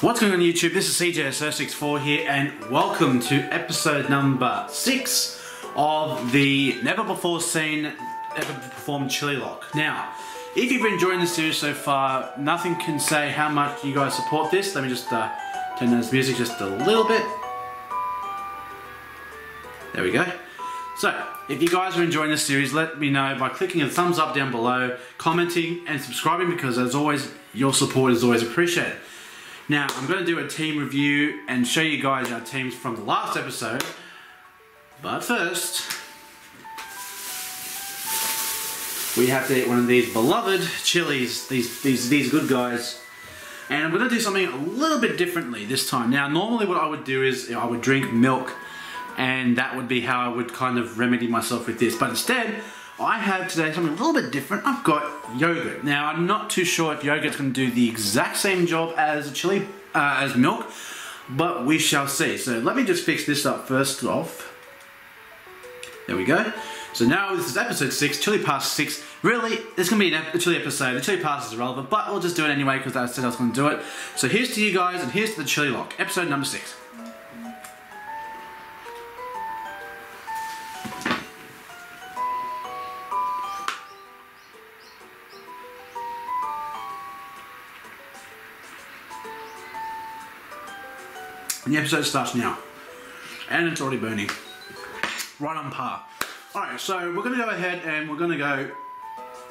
What's going on YouTube? This is CJSO64 here and welcome to episode number 6 of the never before seen, ever performed Chillilocke. Now, if you've been enjoying the series so far, nothing can say how much you guys support this. Let me just turn down this music just a little bit. There we go. So, if you guys are enjoying this series, let me know by clicking a thumbs up down below, commenting and subscribing because as always, your support is always appreciated. Now, I'm going to do a team review and show you guys our teams from the last episode. But first, we have to eat one of these beloved chilies, these good guys. And I'm going to do something a little bit differently this time. Now, normally what I would do is I would drink milk and that would be how I would kind of remedy myself with this. But instead, I have today something a little bit different. I've got yogurt. Now, I'm not too sure if yogurt's going to do the exact same job as a chili, as milk, but we shall see. So let me just fix this up first off. There we go. So now this is episode 6, Chili Pass 6. Really, it's going to be a chili episode. The chili pass is irrelevant, but we'll just do it anyway because I said I was going to do it. So here's to you guys and here's to the Chillilocke, episode number 6. And the episode starts now. And it's already burning. Right on par. Alright, so we're going to go ahead and we're going to go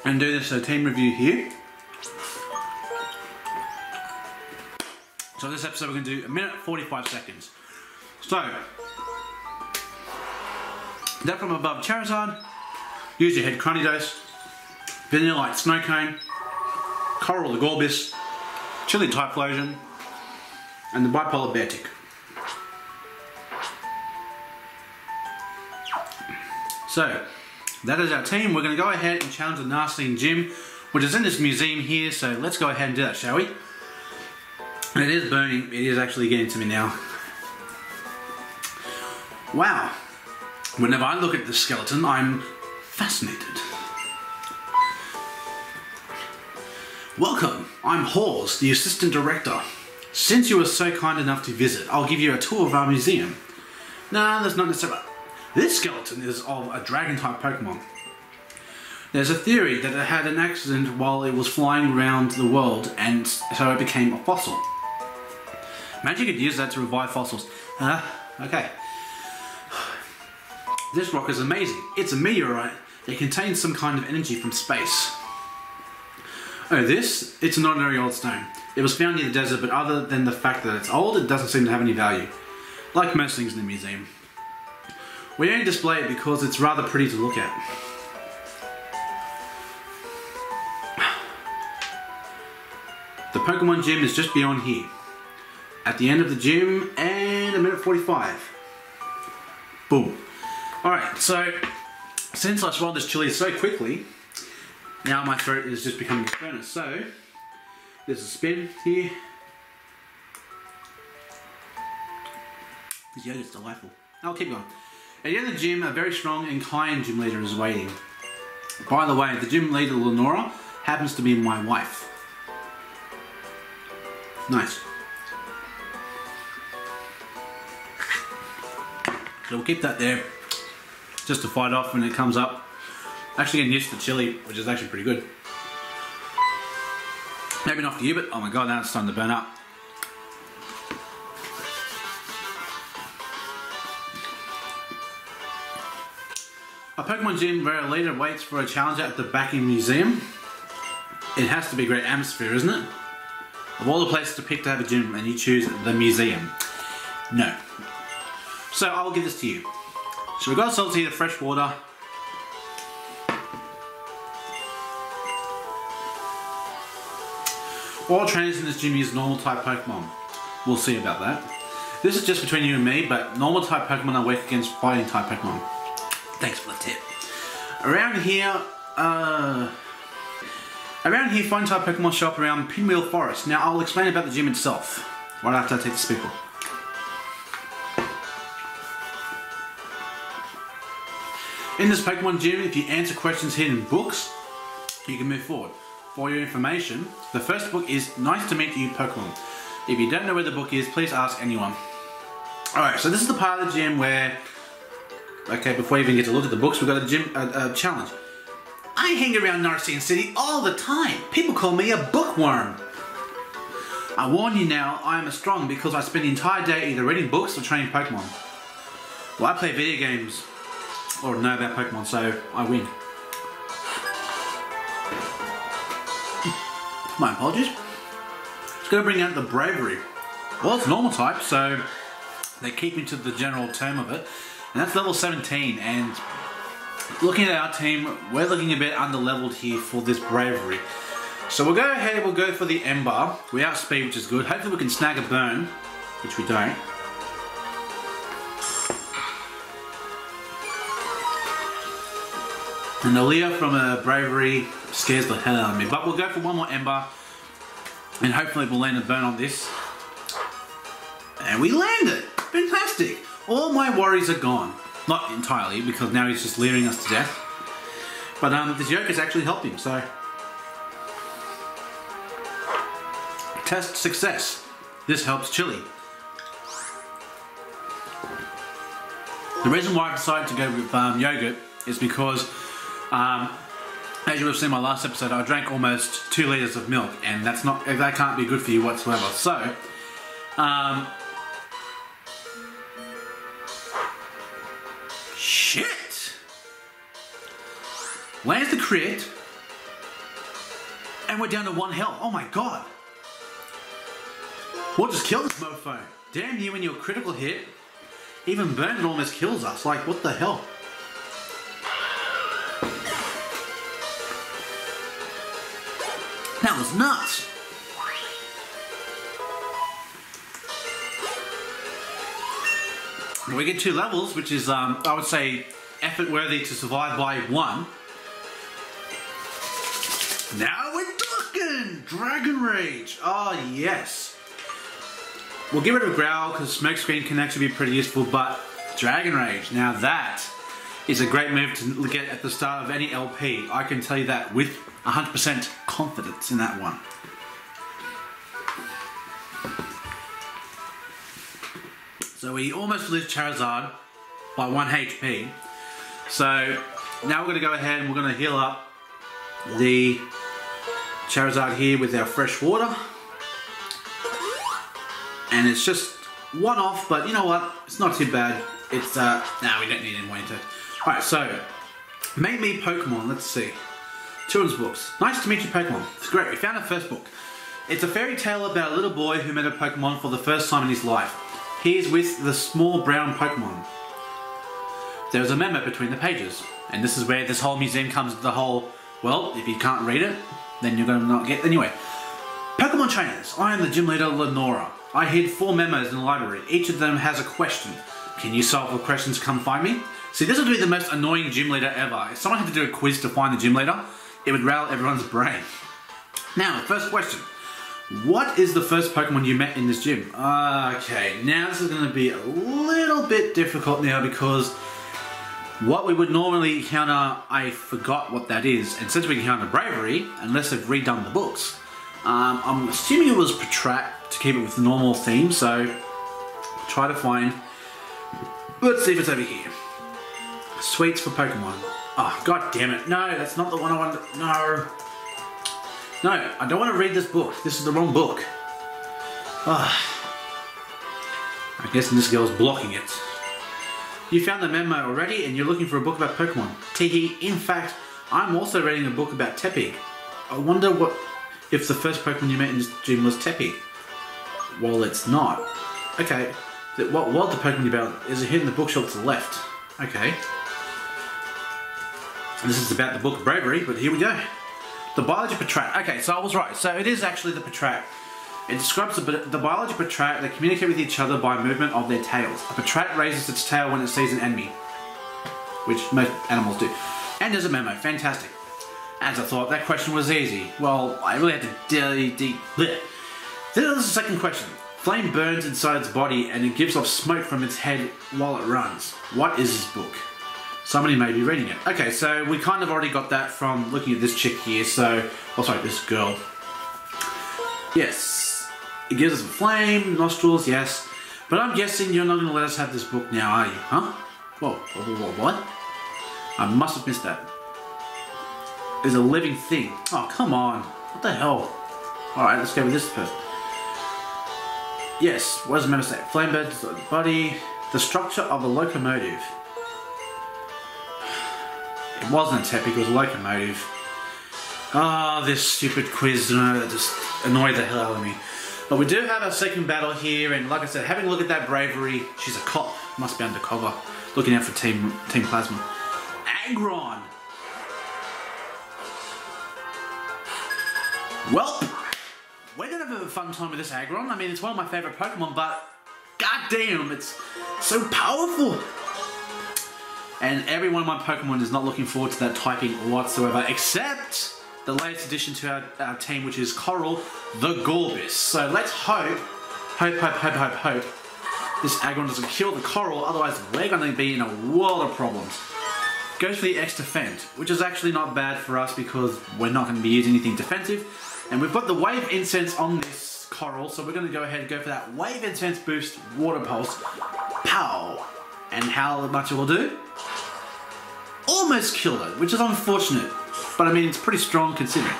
and do this team review here. So this episode we're going to do 1 minute 45 seconds. So, that from above Charizard, use your head Crunny Dose, Vanillite Snow Cone, Coral the Gorbis, Chili Typhlosion, and the Bipolar Beartic. So, that is our team. We're going to go ahead and challenge the Narcene gym, which is in this museum here, so let's go ahead and do that, shall we? And it is burning. It is actually getting to me now. Wow. Whenever I look at the skeleton, I'm fascinated. Welcome. I'm Hawes, the Assistant Director. Since you were so kind enough to visit, I'll give you a tour of our museum. Nah, that's not necessarily... This skeleton is of a dragon-type Pokémon. There's a theory that it had an accident while it was flying around the world and so it became a fossil. Magic could use that to revive fossils. Okay. This rock is amazing. It's a meteorite that contains some kind of energy from space. Oh, this? It's an ordinary old stone. It was found near the desert, but other than the fact that it's old, it doesn't seem to have any value. Like most things in the museum. We only display it because it's rather pretty to look at. The Pokemon gym is just beyond here. At the end of the gym, and 1 minute 45. Boom. Alright, so since I swallowed this chili so quickly, now my throat is just becoming a furnace. So, there's a spin here. This yogurt's delightful. I'll keep going. At the end of the gym, a very strong and kind gym leader is waiting. By the way, the gym leader, Lennora, happens to be my wife. Nice. So we'll keep that there, just to fight off when it comes up. Actually getting used to the chili, which is actually pretty good. Maybe not for you, but oh my god, now it's starting to burn up. A Pokemon gym where a leader waits for a challenger at the Backing Museum. It has to be a great atmosphere, isn't it? Of all the places to pick to have a gym, and you choose the museum. No. So I'll give this to you. So we've got ourselves here the fresh water. All trainers in this gym use normal type Pokemon. We'll see about that. This is just between you and me, but normal type Pokemon are weak against fighting type Pokemon. Thanks for the tip. Around here, fun type Pokemon show up around Pinwheel Forest. Now I'll explain about the gym itself, right after I take the speaker. In this Pokemon gym, if you answer questions hidden in books, you can move forward. For your information, the first book is Nice to Meet You Pokemon. If you don't know where the book is, please ask anyone. Alright, so this is the part of the gym where, okay, before you even get to look at the books, we've got a gym challenge. I hang around Narcene City all the time. People call me a bookworm. I warn you now, I am strong because I spend the entire day either reading books or training Pokemon. Well, I play video games, or know about Pokemon, so I win. My apologies. It's going to bring out the bravery. Well, it's normal type, so they keep into the general term of it. And that's level 17, and looking at our team, we're looking a bit under-leveled here for this bravery. So we'll go ahead and we'll go for the Ember. We outspeed, which is good. Hopefully we can snag a burn, which we don't. And the Leah from a bravery scares the hell out of me. But we'll go for one more Ember, and hopefully we'll land a burn on this. And we land it! Fantastic! All my worries are gone. Not entirely, because now he's just leering us to death. But this yoke is actually helping, so... Test success. This helps Chili. The reason why I decided to go with yogurt is because, as you would have seen in my last episode, I drank almost 2 litres of milk, and that can't be good for you whatsoever. So, shit! Lands the crit, and we're down to 1 health. Oh my god! We'll just kill this mofo. Damn you when you're a critical hit. Even burn it almost kills us. Like, what the hell? That was nuts. We get 2 levels, which is, I would say, effort worthy to survive by 1. Now we're talking! Dragon Rage! Oh, yes. We'll get rid of Growl because Smokescreen can actually be pretty useful, but Dragon Rage, now that is a great move to get at the start of any LP. I can tell you that with 100% confidence in that one. So we almost lose Charizard by 1 HP. So now we're going to go ahead and we're going to heal up the Charizard here with our fresh water. And it's just 1 off, but you know what? It's not too bad. It's, nah, we don't need any to. Alright, so, Make Me Pokemon, let's see. Children's books. Nice to meet you, Pokemon. It's great, we found our first book. It's a fairy tale about a little boy who met a Pokemon for the first time in his life. He is with the small brown Pokemon. There is a memo between the pages. And this is where this whole museum comes to the whole, well, if you can't read it, then you're going to not get... Anyway. Pokemon trainers. I am the gym leader, Lennora. I hid 4 memos in the library. Each of them has a question. Can you solve the questions? Come find me. See, this would be the most annoying gym leader ever. If someone had to do a quiz to find the gym leader, it would rattle everyone's brain. Now, first question. What is the first Pokemon you met in this gym? Okay, now this is going to be a little bit difficult now because what we would normally encounter, I forgot what that is. And since we encounter Bravery, unless they've redone the books, I'm assuming it was Protract to keep it with the normal theme, so try to find... Let's see if it's over here. Sweets for Pokemon. Oh, god damn it. No, that's not the one I wanted. No. No, I don't want to read this book. This is the wrong book. Oh. I guess this girl's blocking it. You found the memo already and you're looking for a book about Pokemon. Teehee, in fact, I'm also reading a book about Teppy. I wonder what if the first Pokemon you met in this gym was Teppy. Well, it's not. Okay. What was the Pokemon about? Is it hidden in the bookshelf to the left? Okay. This is about the Book of Bravery, but here we go. The biology Patrat. Okay, so I was right. So it is actually the Patrat. It describes the biology Patrat. They communicate with each other by movement of their tails. A Patrat raises its tail when it sees an enemy, which most animals do. And there's a memo. Fantastic. As I thought, that question was easy. Well, I really had to This is the second question. Flame burns inside its body and it gives off smoke from its head while it runs. What is this book? Somebody may be reading it. Okay, so we kind of already got that from looking at this chick here, so... Oh, sorry, this girl. Yes. It gives us a flame, nostrils, yes. But I'm guessing you're not going to let us have this book now, are you? Huh? Whoa, what? I must have missed that. There's a living thing. Oh, come on. What the hell? Alright, let's go with this first. Yes, what does the memo say? Flamebirds, body, the structure of a locomotive. It wasn't a Tepic, it was a locomotive. Ah, this stupid quiz that just annoyed the hell out of me. But we do have our second battle here, and like I said, having a look at that bravery, she's a cop, must be undercover, looking out for Team Plasma. Aggron! Well, we're gonna have a fun time with this Aggron. I mean, it's one of my favourite Pokemon, but goddamn, it's so powerful! And every one of my Pokemon is not looking forward to that typing whatsoever, except the latest addition to our team, which is Coral, the Gorbis. So let's hope this Aggron doesn't kill the Coral, otherwise we're going to be in a world of problems. Goes for the X Defend, which is actually not bad for us because we're not going to be using anything defensive. And we've got the Wave Incense on this Coral, so we're going to go ahead and go for that Wave Incense boost Water Pulse. Pow! And how much it will do? Almost killed it, which is unfortunate. But I mean, it's pretty strong considering.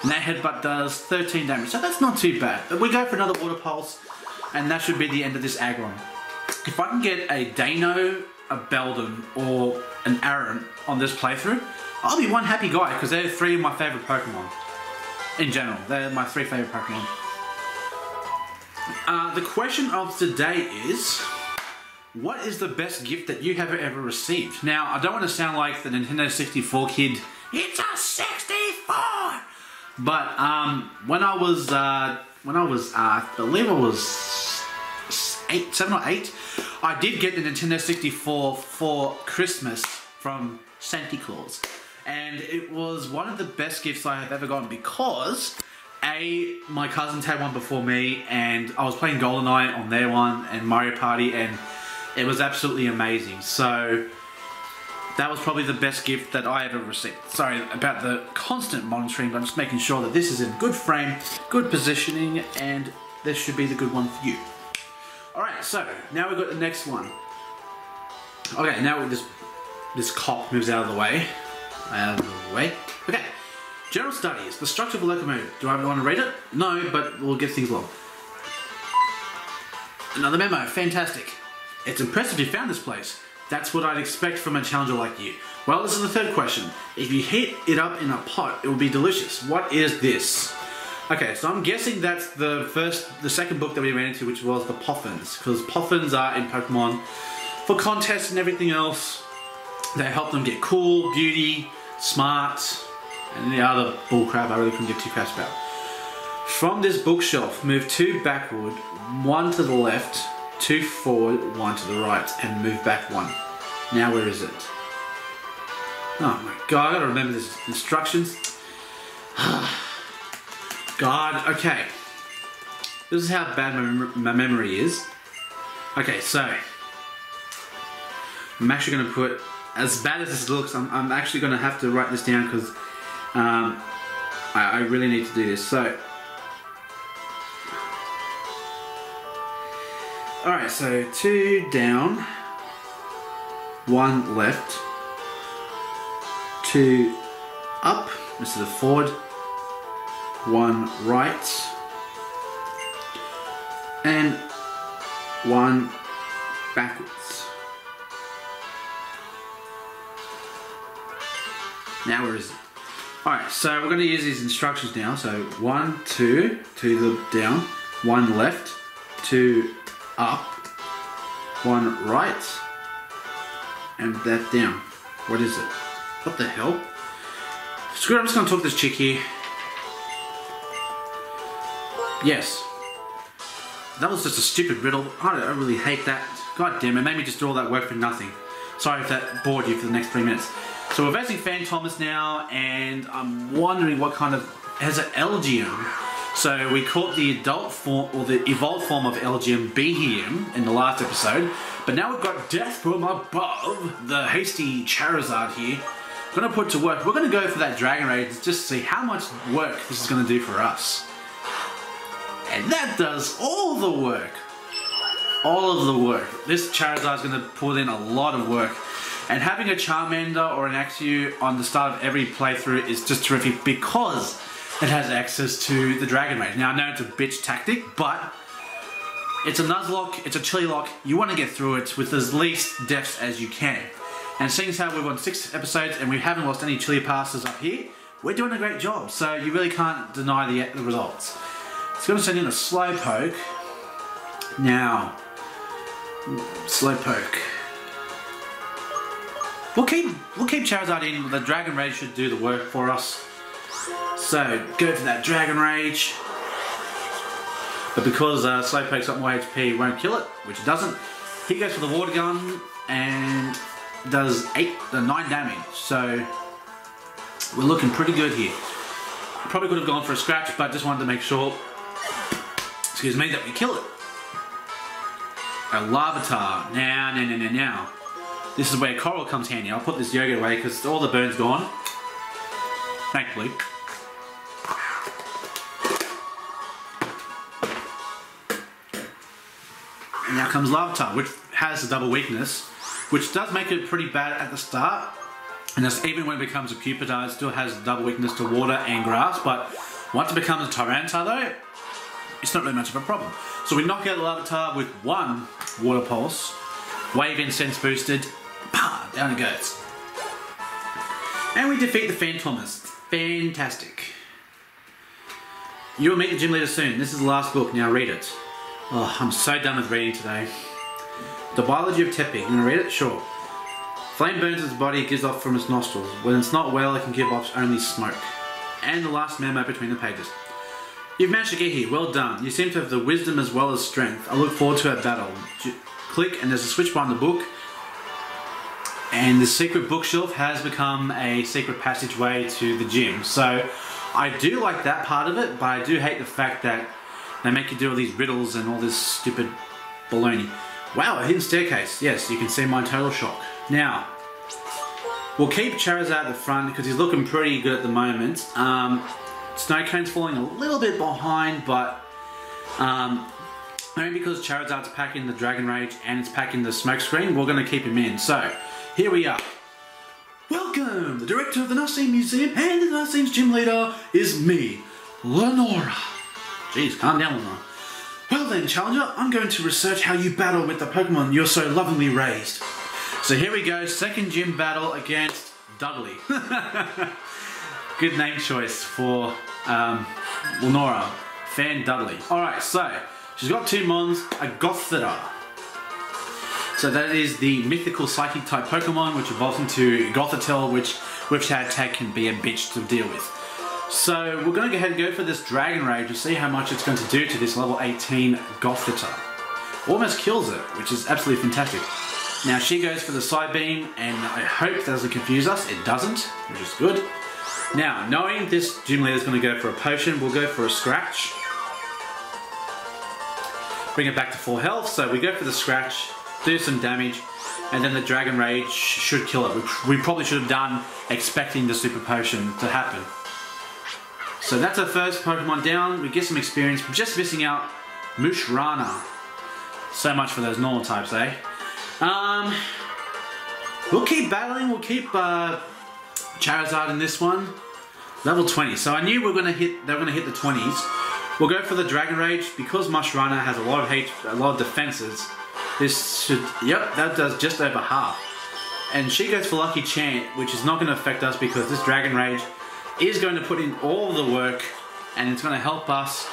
And that Headbutt does 13 damage, so that's not too bad. But we go for another Water Pulse, and that should be the end of this Aggron. If I can get a Dano, a Beldum, or an Aaron on this playthrough, I'll be one happy guy, because they're three of my favourite Pokemon. In general, they're my three favourite Pokemon. The question of today is, what is the best gift that you have ever received? Now, I don't want to sound like the Nintendo 64 kid. It's a 64! But when I was, I believe I was 7 or 8, I did get the Nintendo 64 for Christmas from Santa Claus. And it was one of the best gifts I have ever gotten because A, my cousins had one before me, and I was playing GoldenEye on their one and Mario Party, and it was absolutely amazing. So that was probably the best gift that I ever received. Sorry about the constant monitoring, but I'm just making sure that this is in good frame, good positioning, and this should be the good one for you. Alright, so now we've got the next one. Okay, now this cop moves out of the way. Okay. General studies, the structure of a locomotive. Do I want to read it? No, but we'll get things along. Another memo, fantastic. It's impressive you found this place. That's what I'd expect from a challenger like you. Well, this is the third question. If you heat it up in a pot, it will be delicious. What is this? Okay, so I'm guessing that's the second book that we ran into, which was the Poffins, because Poffins are in Pokemon for contests and everything else. They help them get cool, beauty, smart, and the other bullcrap I really couldn't get too fast about. From this bookshelf, move 2 backward, 1 to the left, 2 forward, 1 to the right, and move back 1. Now where is it? Oh my god, I gotta remember these instructions. God, okay. This is how bad my memory is. Okay, so I'm actually gonna put, as bad as this looks, I'm actually gonna have to write this down because I really need to do this. So alright, so 2 down, 1 left, 2 up, this is a forward, 1 right, and 1 backwards. Now where is it? Alright, so we're going to use these instructions now. So 1, 2, to the down, 1 left, 2 up, 1 right, and that down. What is it? What the hell? Screw it, I'm just going to talk to this chick here. Yes. That was just a stupid riddle. I really hate that. God damn it, made me just do all that work for nothing. Sorry if that bored you for the next 3 minutes. So we're facing Fan Thomas now, and I'm wondering what kind of... has an Elgium. So we caught the adult form, or the evolved form of Elgium Behium in the last episode. But now we've got Death from above, the hasty Charizard here. Gonna put to work. We're gonna go for that Dragon Raid just to see how much work this is gonna do for us. And that does all the work. All of the work. This Charizard is going to put in a lot of work. And having a Charmander or an Axew on the start of every playthrough is just terrific because it has access to the Dragon Rage. Now I know it's a bitch tactic, but it's a Nuzlocke, it's a Chillilocke. You want to get through it with as least deaths as you can. And seeing as how we've on 6 episodes and we haven't lost any Chili passes up here, we're doing a great job. So you really can't deny the results. It's going to send in a Slowpoke. Now, Slowpoke. We'll keep Charizard in. The Dragon Rage should do the work for us. So go for that Dragon Rage. But because Slowpoke's got more HP, it won't kill it, which it doesn't. He goes for the Water Gun and does 9 damage. So we're looking pretty good here. Probably could have gone for a scratch, but just wanted to make sure, excuse me, that we kill it. A Larvitar. Now. This is where Coral comes handy. I'll put this yogurt away because all the burn's gone. Thankfully. And now comes Larvitar, which has a double weakness, which does make it pretty bad at the start. And that's even when it becomes a Pupitar, it still has a double weakness to water and grass. But once it becomes a Tyranitar though, it's not really much of a problem. So we knock out the Larvitar with 1 Water Pulse. Wave Incense boosted. Bah, down it goes. And we defeat the Phantomist. Fantastic. You will meet the gym leader soon. This is the last book. Now read it. Oh, I'm so done with reading today. The Biology of Tepi. You want to read it? Sure. Flame burns its body, it gives off from its nostrils. When it's not well, it can give off only smoke. And the last memo between the pages. You've managed to get here. Well done. You seem to have the wisdom as well as strength. I look forward to our battle. Click and there's a switch behind the book. And the secret bookshelf has become a secret passageway to the gym. So I do like that part of it, but I do hate the fact that they make you do all these riddles and all this stupid baloney. Wow, a hidden staircase. Yes, you can see my total shock. Now, we'll keep Charizard at the front because he's looking pretty good at the moment. Snowcone's falling a little bit behind, but only because Charizard's packing the Dragon Rage and it's packing the Smokescreen, we're going to keep him in. So, here we are. Welcome! The director of the Narcene Museum and the Narcene's gym leader is me, Lennora. Jeez, calm down, Lennora. Well then, Challenger, I'm going to research how you battle with the Pokemon you're so lovingly raised. So here we go, second gym battle against Dudley. Good name choice for Lennora. Fan Dudley. Alright, so she's got 2 Mons, a Gothita. So that is the mythical psychic type Pokemon which evolves into Gothitelle, which with Tag can be a bitch to deal with. So we're going to go ahead and go for this Dragon Rage to see how much it's going to do to this level 18 Gothita. Almost kills it, which is absolutely fantastic. Now she goes for the Side Beam, and I hope that doesn't confuse us. It doesn't, which is good. Now, knowing this gym leader is going to go for a potion, we'll go for a Scratch. Bring it back to full health, so we go for the Scratch, do some damage, and then the Dragon Rage should kill it, which we probably should have done expecting the Super Potion to happen. So that's our first Pokemon down. We get some experience. We're just missing out Mushrana. So much for those normal types, eh? We'll keep battling. We'll keep Charizard in this one. Level 20. So I knew they were going to hit the 20s. We'll go for the Dragon Rage because Mushrana has a lot of defenses. This should, yep, that does just over half. And she goes for Lucky Chant, which is not going to affect us because this Dragon Rage is going to put in all the work and it's going to help us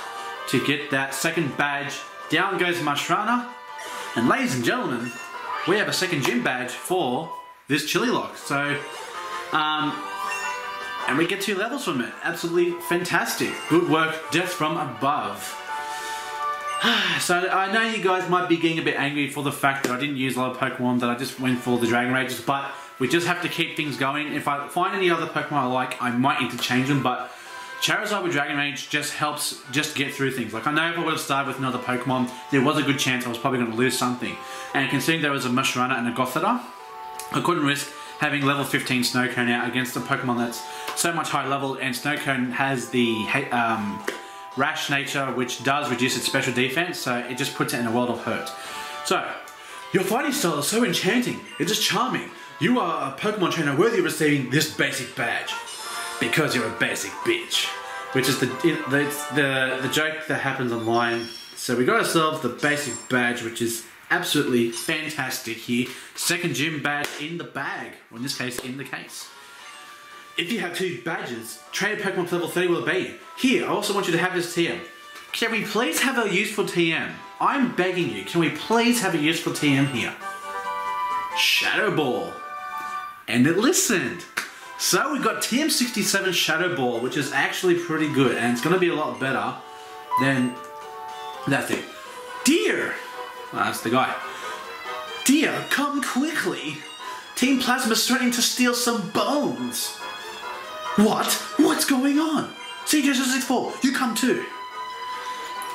to get that second badge. Down goes Mushrana. And ladies and gentlemen, we have a second gym badge for this Chillilocke. So, and we get 2 levels from it. Absolutely fantastic. Good work, death from above. So I know you guys might be getting a bit angry for the fact that I didn't use a lot of Pokemon, that I just went for the Dragon Rages, but we just have to keep things going. If I find any other Pokemon I like, I might interchange them, but Charizard with Dragon Rage just helps just get through things. Like I know if I would have started with another Pokemon, there was a good chance I was probably going to lose something. And considering there was a Mushrana and a Gothita, I couldn't risk having level 15 Snowcone out against a Pokemon that's so much higher level, and Snowcone has the rash nature, which does reduce its special defense, so it just puts it in a world of hurt. So, your fighting style is so enchanting, it is charming. You are a Pokemon trainer worthy of receiving this basic badge. Because you're a basic bitch. Which is the joke that happens online. So we got ourselves the basic badge, which is absolutely fantastic here. Second gym badge in the bag, or in this case, in the case. If you have 2 badges, train Pokemon to level 30 will obey you. Here, I also want you to have this TM. Can we please have a useful TM? I'm begging you, can we please have a useful TM here? Shadow Ball. And it listened. So we've got TM67 Shadow Ball, which is actually pretty good, and it's going to be a lot better than that thing. Dear! Well, that's the guy. Dear, come quickly! Team Plasma's threatening to steal some bones! What? What's going on? CJ664, you come too!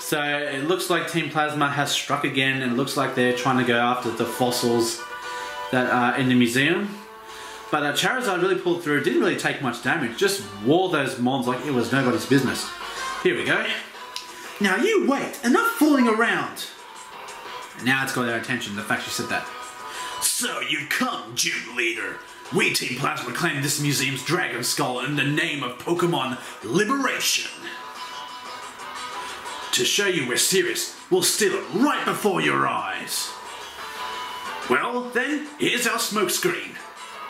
So it looks like Team Plasma has struck again, and it looks like they're trying to go after the fossils that are in the museum. But Charizard really pulled through, didn't really take much damage, just wore those mons like it was nobody's business. Here we go. Now you wait, enough fooling around! Now it's got their attention, the fact you said that. So you come, gym leader. We Team Plasma claim this museum's dragon skull in the name of Pokemon Liberation. To show you we're serious, we'll steal it right before your eyes. Well, then, here's our smokescreen.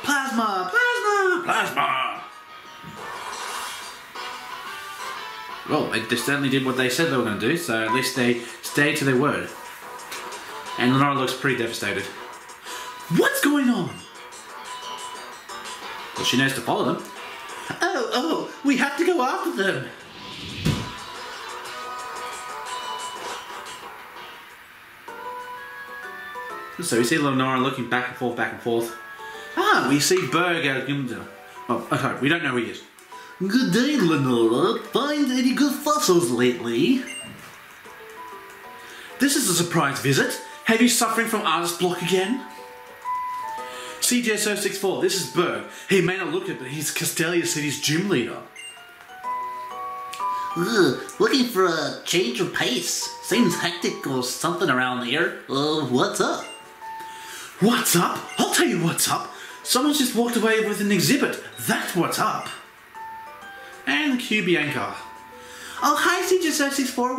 Plasma! Plasma! Plasma! Well, they certainly did what they said they were going to do, so at least they stayed to their word. And Lennora looks pretty devastated. What's going on? Well, she knows to follow them. Oh, we have to go after them. So we see Lennora looking back and forth, back and forth. Ah, we see Berg out of Gimda. Oh, okay, we don't know who he is. Good day, Lennora. Find any good fossils lately? This is a surprise visit. Have you suffering from artist block again? CJ064, this is Berg. He may not look it, but he's Castelia City's gym leader. Looking for a change of pace. Seems hectic or something around here. What's up? What's up? I'll tell you what's up. Someone's just walked away with an exhibit. That's what's up. And cue Bianca. Oh, hi CJ064.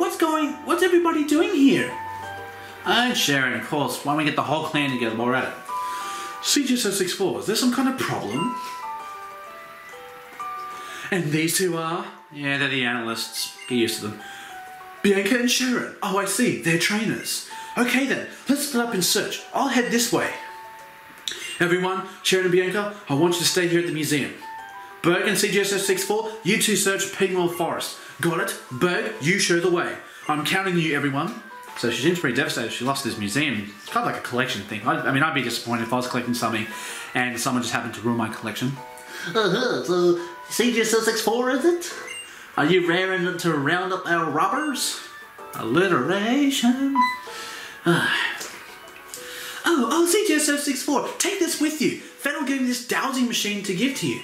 What's everybody doing here? And Sharon, of course. Why don't we get the whole clan together while we're at it? CJ064, is there some kind of problem? And these two are? Yeah, they're the analysts. Get used to them. Bianca and Sharon. Oh, I see. They're trainers. Okay then, let's split up and search. I'll head this way. Everyone, Sharon and Bianca, I want you to stay here at the museum. Berg and CJ064, you two search Pigmore Forest. Got it? Berg, you show the way. I'm counting you, everyone. So she seems pretty devastated. She lost this museum. It's kind of like a collection thing. I mean, I'd be disappointed if I was collecting something and someone just happened to ruin my collection. So CJ064, is it? Are you raring to round up our robbers? Alliteration. Oh, CJ064, take this with you. Fennel gave me this dowsing machine to give to you.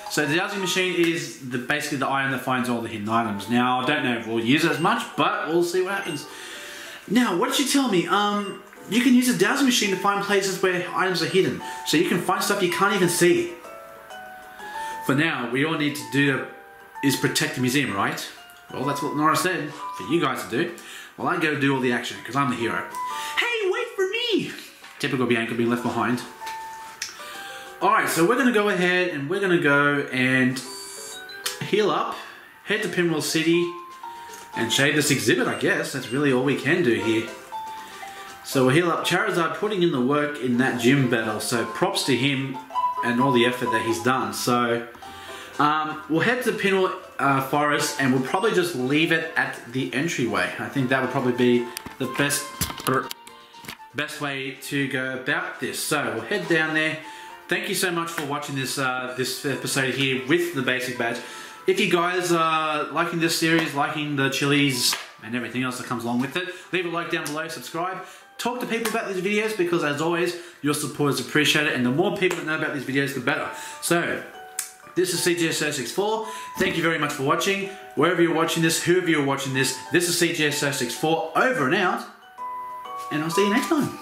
So the dowsing machine is basically the item that finds all the hidden items. Now, I don't know if we'll use it as much, but we'll see what happens. Now, what did you tell me? You can use a dowsing machine to find places where items are hidden. So you can find stuff you can't even see. For now, we all need to do is protect the museum, right? Well, that's what Nora said for you guys to do. Well, I go do all the action because I'm the hero. Hey, wait for me! Typical Bianca being left behind. Alright, so we're going to go ahead and we're going to go and heal up, head to Pinwheel City, and shade this exhibit, I guess. That's really all we can do here. So we'll heal up. Charizard putting in the work in that gym battle, so props to him and all the effort that he's done. So we'll head to Pinwheel Forest and we'll probably just leave it at the entryway. I think that would probably be the best way to go about this. So we'll head down there. Thank you so much for watching this this episode here with the basic badge. If you guys are liking this series, liking the chilies and everything else that comes along with it, leave a like down below, subscribe, talk to people about these videos because as always, your support is appreciated and the more people that know about these videos, the better. So, this is CGS064. Thank you very much for watching. Wherever you're watching this, whoever you're watching this is CGS064 over and out. And I'll see you next time.